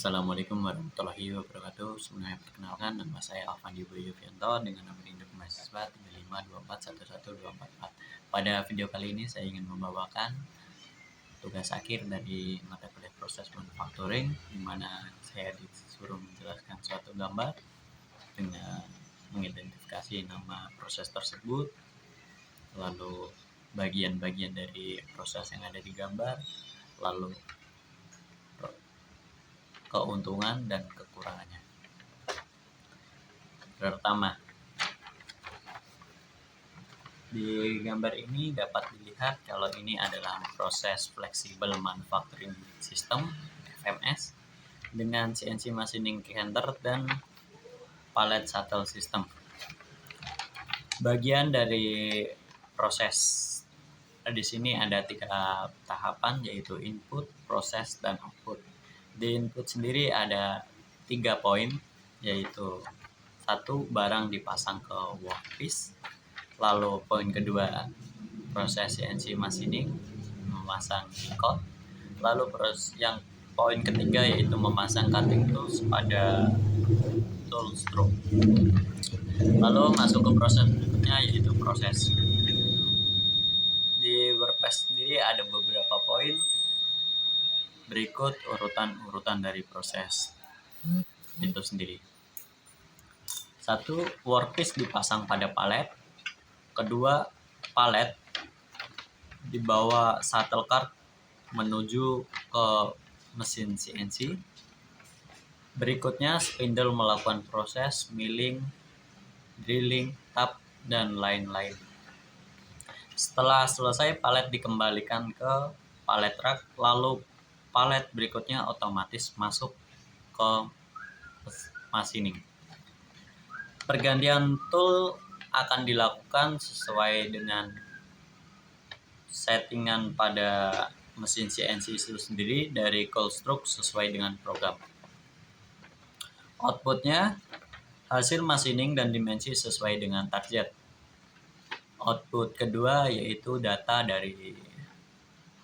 Assalamualaikum warahmatullahi wabarakatuh. Sebelumnya perkenalkan, nama saya Alfandi Boyovianto dengan nomor induk mahasiswa 3524112444. Pada video kali ini saya ingin membawakan tugas akhir dari mata kuliah proses manufacturing, di mana saya disuruh menjelaskan suatu gambar dengan mengidentifikasi nama proses tersebut, lalu bagian-bagian dari proses yang ada di gambar, lalu keuntungan dan kekurangannya. Pertama, di gambar ini dapat dilihat kalau ini adalah proses flexible manufacturing system (FMS) dengan CNC machining canter dan pallet shuttle system. Bagian dari proses di sini ada 3 tahapan, yaitu input, proses, dan output. Di input sendiri ada 3 poin, yaitu 1. Barang dipasang ke workpiece. Lalu poin kedua, proses CNC machining memasang G-code. Lalu yang poin ketiga yaitu memasang cutting tools pada tool stroke. Lalu masuk ke proses berikutnya, yaitu proses. Di workpiece sendiri ada beberapa poin. Berikut urutan dari proses itu sendiri. 1. Workpiece dipasang pada palet. Kedua, palet dibawa shuttle cart menuju ke mesin CNC. Berikutnya, spindle melakukan proses milling, drilling, tap, dan lain-lain. Setelah selesai, palet dikembalikan ke palet rack, lalu palet berikutnya otomatis masuk ke machining. Pergantian tool akan dilakukan sesuai dengan settingan pada mesin CNC itu sendiri dari cold stroke sesuai dengan program. Outputnya hasil machining dan dimensi sesuai dengan target. Output kedua yaitu data dari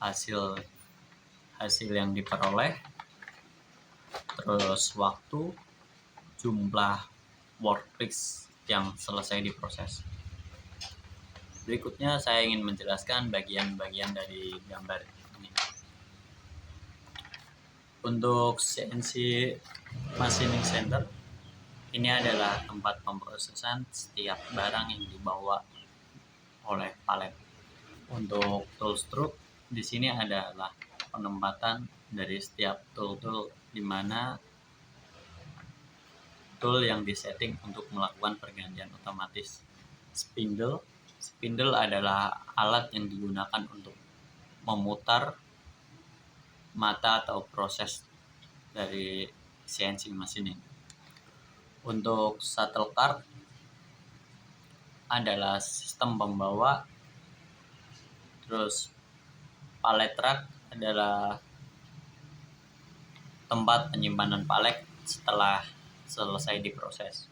hasil yang diperoleh, terus waktu, jumlah workpiece yang selesai diproses. Berikutnya saya ingin menjelaskan bagian-bagian dari gambar ini. Untuk CNC Machining Center, ini adalah tempat pemrosesan setiap barang yang dibawa oleh palet. Untuk tool stroke, di sini adalah penempatan dari setiap tool di mana tool yang disetting untuk melakukan pergantian otomatis. Spindle adalah alat yang digunakan untuk memutar mata atau proses dari CNC machining. Untuk shuttle cart adalah sistem pembawa. Terus pallet rack adalah tempat penyimpanan palet setelah selesai diproses.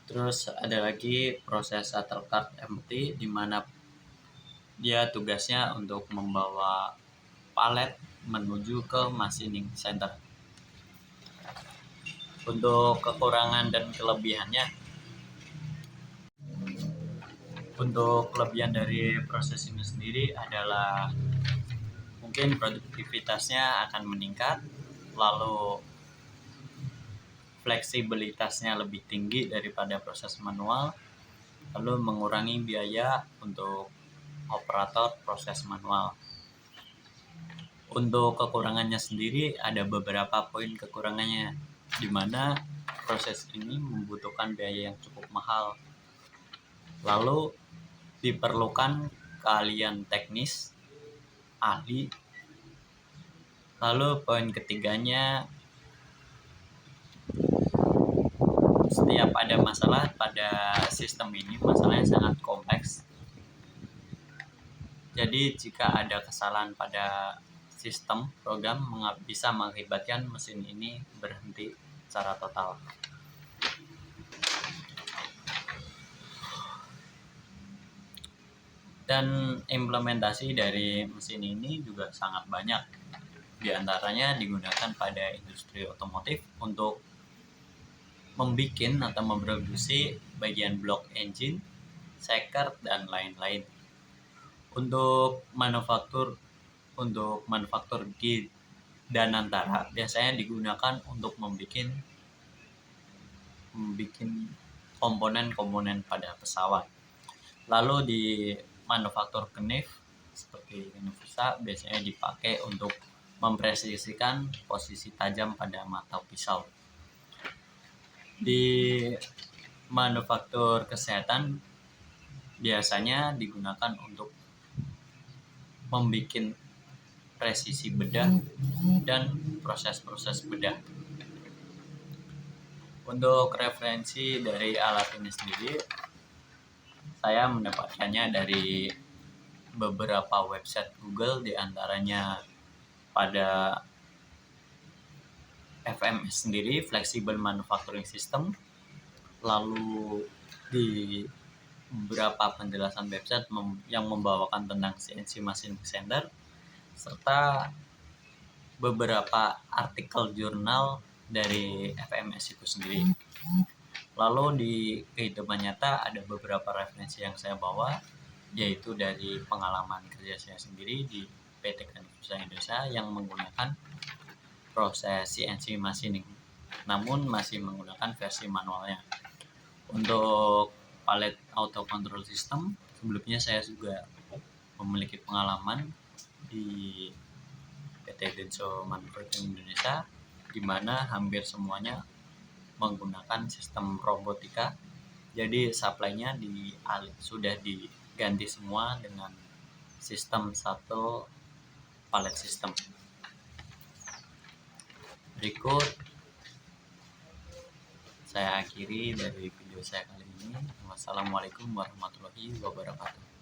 Terus ada lagi proses shuttle cart empty, di mana dia tugasnya untuk membawa palet menuju ke machining center. Untuk kekurangan dan kelebihannya, untuk kelebihan dari proses ini sendiri adalah mungkin produktivitasnya akan meningkat, lalu fleksibilitasnya lebih tinggi daripada proses manual, lalu mengurangi biaya untuk operator proses manual. Untuk kekurangannya sendiri ada beberapa poin kekurangannya, di mana proses ini membutuhkan biaya yang cukup mahal. Lalu diperlukan keahlian teknis, ahli. Lalu poin ketiganya, setiap ada masalah pada sistem ini, masalahnya sangat kompleks. Jadi jika ada kesalahan pada sistem program bisa mengakibatkan mesin ini berhenti secara total. Dan implementasi dari mesin ini juga sangat banyak. Di antaranya digunakan pada industri otomotif untuk membikin atau memproduksi bagian blok engine, seker, dan lain-lain. Untuk manufaktur dan antara biasanya digunakan untuk membikin komponen-komponen pada pesawat. Lalu di manufaktur knife seperti Universa biasanya dipakai untuk mempresisikan posisi tajam pada mata pisau. Di manufaktur kesehatan biasanya digunakan untuk membuat presisi bedah dan proses-proses bedah. Untuk referensi dari alat ini sendiri, saya mendapatkannya dari beberapa website Google, diantaranya pada FMS sendiri, Flexible Manufacturing System. Lalu di beberapa penjelasan website yang membawakan tentang CNC Machine Center, serta beberapa artikel jurnal dari FMS itu sendiri. Lalu di kehidupan nyata ada beberapa referensi yang saya bawa, yaitu dari pengalaman kerja saya sendiri di PT Universa Indonesia yang menggunakan proses CNC machining, namun masih menggunakan versi manualnya. Untuk palet auto control system, sebelumnya saya juga memiliki pengalaman di PT Denso Manufacturing Indonesia, di mana hampir semuanya menggunakan sistem robotika. Jadi supply-nya sudah diganti semua dengan sistem satu palet system. Berikut saya akhiri dari video saya kali ini. Wassalamualaikum warahmatullahi wabarakatuh.